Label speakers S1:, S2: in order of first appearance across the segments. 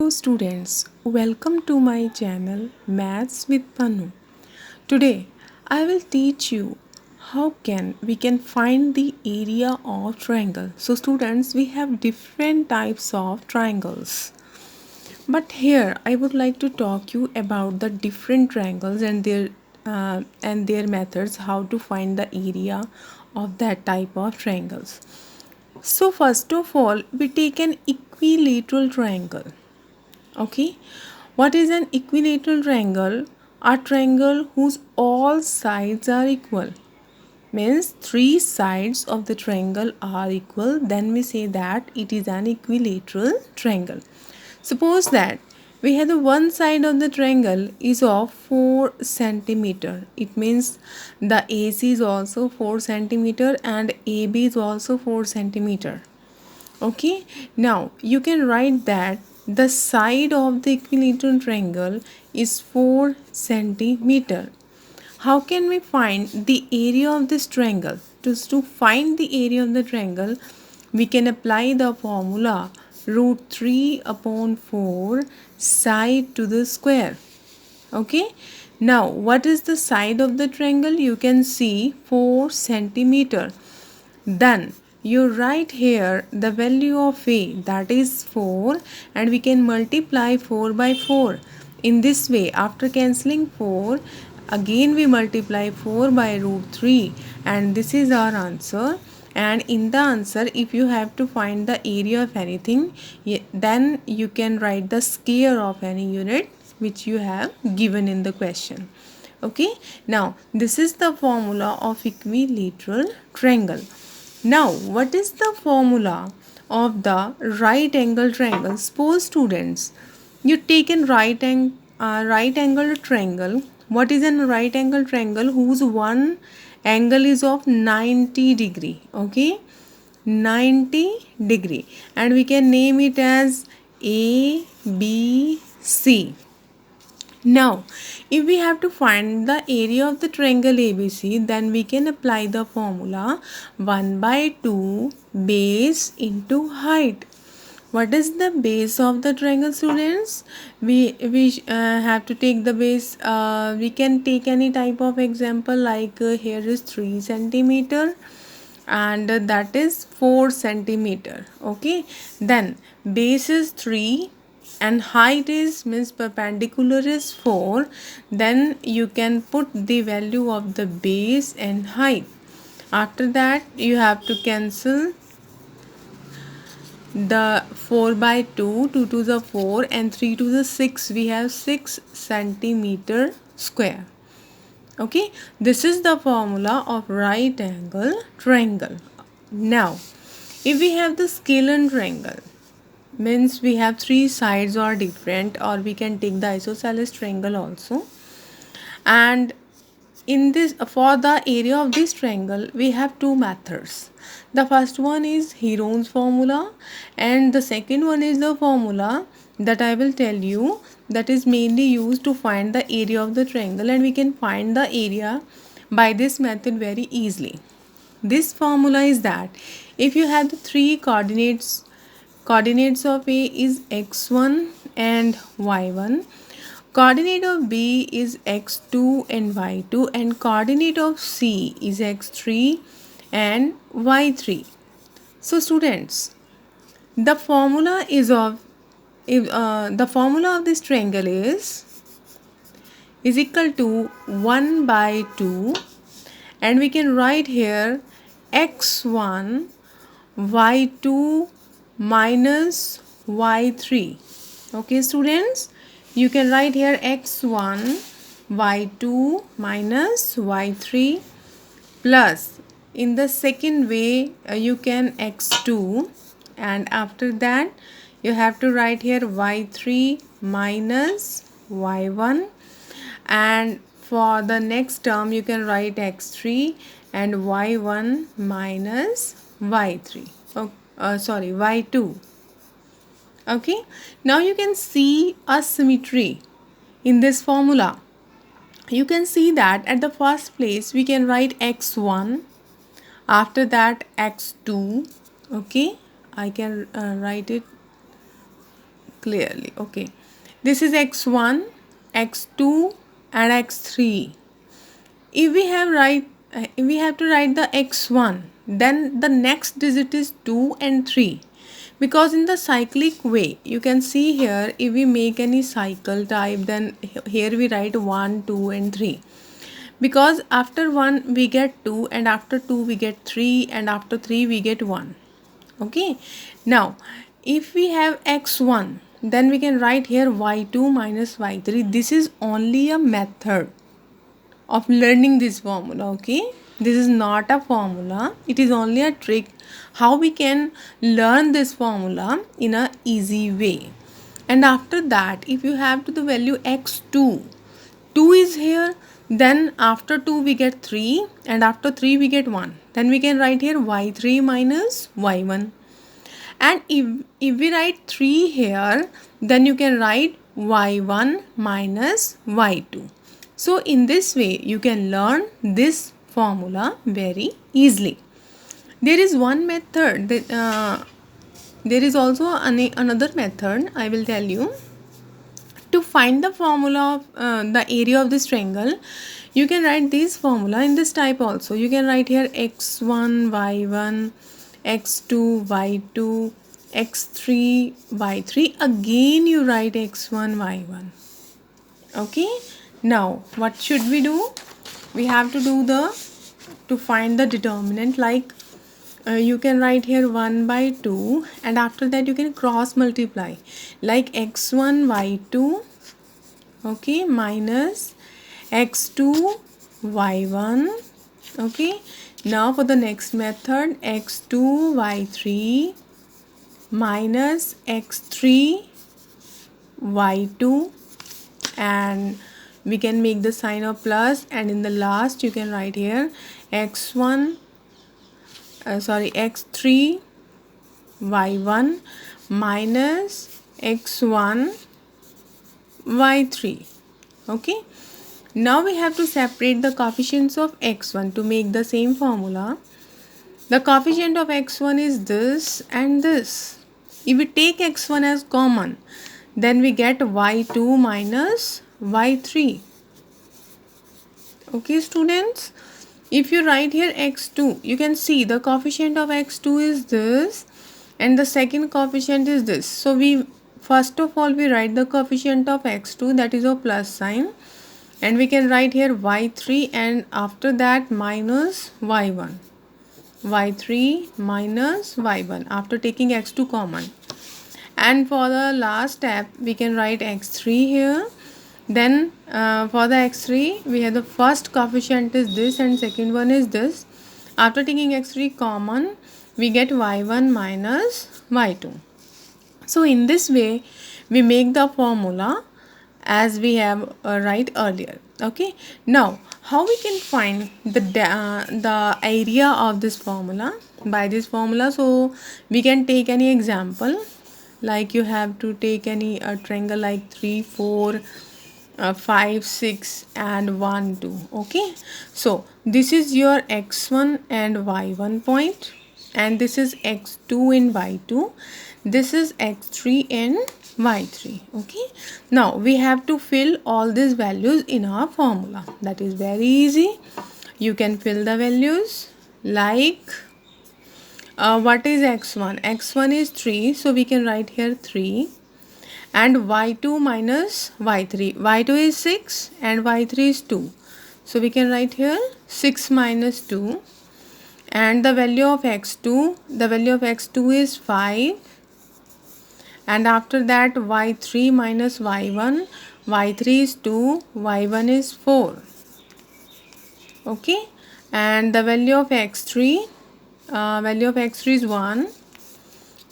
S1: Hello students, welcome to my channel Maths with Panu. Today I will teach you how can we can find the area of triangle. So students, we have different types of triangles. But here I would like to talk you about the different triangles and their methods how to find the area of that type of triangles. So first of all, we take an equilateral triangle. Okay, what is an equilateral triangle? A triangle whose all sides are equal. Means three sides of the triangle are equal, then we say that it is an equilateral triangle. Suppose that we have the one side of the triangle is of 4 centimeter. It means the AC is also 4 centimeter and AB is also 4 centimeter. Okay, now you can write that the side of the equilateral triangle is 4 centimeter. How can we find the area of this triangle? To find the area of the triangle, we can apply the formula root 3 upon 4 side to the square. Okay, now what is the side of the triangle? You can see 4 centimeter. Then you write here the value of a, that is 4, and we can multiply 4 by 4. In this way, after cancelling 4, again we multiply 4 by root 3, and this is our answer. And in the answer, if you have to find the area of anything, then you can write the square of any unit which you have given in the question. Okay, now this is the formula of equilateral triangle. Now, what is the formula of the right angle triangle? Suppose students, you take a right angle triangle. What is a right angle triangle whose one angle is of 90 degree? Okay, 90 degree, and we can name it as A, B, C. Now, if we have to find the area of the triangle ABC, then we can apply the formula 1 by 2 base into height. What is the base of the triangle, students? We have to take the base. We can take any type of example, like here is 3 centimeter and that is 4 centimeter. Okay, then base is 3 and height is means perpendicular is 4. Then you can put the value of the base and height. After that, you have to cancel the 4 by 2, 2 to the 4 and 3 to the 6. We have 6 centimeter square. Okay, this is the formula of right angle triangle. Now, if we have the scalar triangle, means we have three sides or different, or we can take the isosceles triangle also. And in this, for the area of this triangle, we have two methods. The first one is Heron's formula, and the second one is the formula that I will tell you, that is mainly used to find the area of the triangle, and we can find the area by this method very easily. This formula is that if you have the three coordinates of A is x1 and y1, coordinate of B is x2 and y2, and coordinate of C is x3 and y3. So students, the formula is of the formula of this triangle is equal to 1 by 2, and we can write here x1 y2 minus y3. Okay students, you can write here x1 y2 minus y3 plus, in the second way you can x2, and after that you have to write here y3 minus y1, and for the next term you can write x3 and y1 minus y3. Sorry, y2. Okay, now you can see a symmetry in this formula. You can see that at the first place we can write x1, after that x2. Okay, I can write it clearly. Okay, this is x1, x2 and x3. If we have to write the x1, then the next digit is 2 and 3, because in the cyclic way you can see here, if we make any cycle type, then here we write 1, 2 and 3, because after 1 we get 2, and after 2 we get 3, and after 3 we get 1. Okay, now if we have x1, then we can write here y2 minus y3. This is only a method of learning this formula. Okay, this is not a formula, it is only a trick how we can learn this formula in a easy way. And after that, if you have to the value x2, 2 is here, then after 2 we get 3, and after 3 we get 1, then we can write here y3 minus y1. And if we write 3 here, then you can write y1 minus y2. So in this way you can learn this formula very easily. There is one method that, there is also another method I will tell you. To find the formula of the area of this triangle, you can write this formula in this type also. You can write here x1 y1, x2 y2, x3 y3. Again you write x1 y1. Okay, now what should we do? We have to do to find the determinant, like you can write here 1 by 2, and after that you can cross multiply, like x1 y2, okay, minus x2 y1. Okay, now for the next method, x2 y3 minus x3 y2, and we can make the sign of plus, and in the last you can write here x3 y1 minus x1 y3. Okay, now we have to separate the coefficients of x1 to make the same formula. The coefficient of x1 is this and this. If we take x1 as common, then we get y2 minus y3. Okay students, if you write here x2, you can see the coefficient of x2 is this and the second coefficient is this. So we first of all we write the coefficient of x2, that is a plus sign, and we can write here y3, and after that minus y1, y3 minus y1 after taking x2 common. And for the last step we can write x3 here. Then for the x3 we have the first coefficient is this and second one is this. After taking x3 common, we get y1 minus y2. So in this way we make the formula as we have write earlier. Okay, now how we can find the area of this formula by this formula? So we can take any example, like you have to take any triangle like 3 4 5 6 and 1 2. Okay, so this is your x1 and y1 point, and this is x2 and y2, this is x3 and y3. Okay, now we have to fill all these values in our formula. That is very easy. You can fill the values like what is x1? X1 is 3, so we can write here 3, and y2 minus y3. y2 is 6 and y3 is 2, so we can write here 6 minus 2. And the value of x2 is 5, and after that y3 minus y1, y3 is 2, y1 is 4. Okay, and the value of x3 is 1,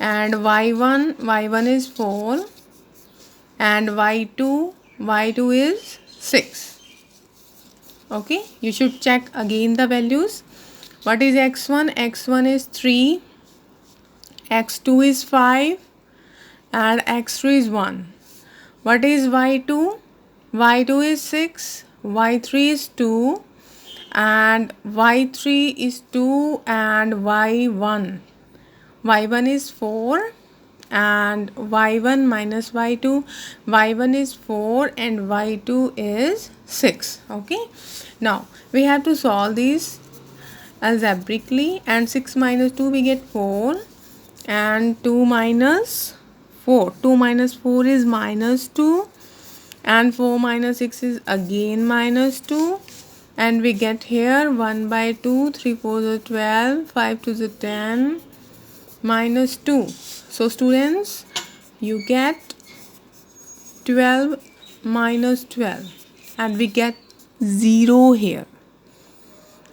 S1: and y1 is 4, and y2 is 6. Okay, you should check again the values. What is x1? X1 is 3, x2 is 5, and x3 is 1. What is y2? y2 is 6, y3 is 2, and y3 is 2, and y1 is 4, and y1 minus y2. y1 is 4 and y2 is 6. Okay, now we have to solve these algebraically, and 6 minus 2 we get 4, and 2 minus 4, 2 minus 4 is minus 2, and 4 minus 6 is again minus 2, and we get here 1 by 2, 3 4 is 12, 5 2 is 10, minus 2. So students, you get 12 minus 12, and we get 0 here.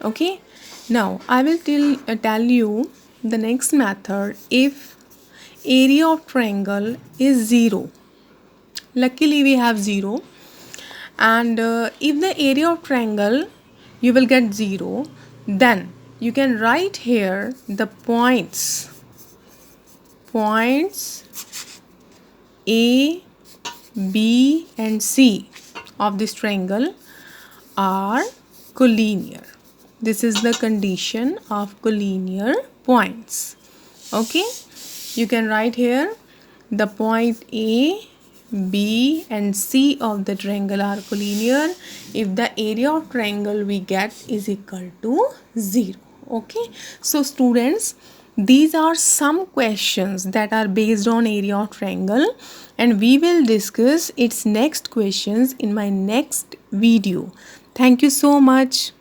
S1: Okay, now I will tell you the next method. If area of triangle is 0, luckily we have 0, and if the area of triangle you will get 0, then you can write here the points A, B and C of this triangle are collinear. This is the condition of collinear points. Okay, you can write here the point A, B and C of the triangle are collinear if the area of triangle we get is equal to 0. Okay, so students, these are some questions that are based on area of triangle, and we will discuss its next questions in my next video. Thank you so much.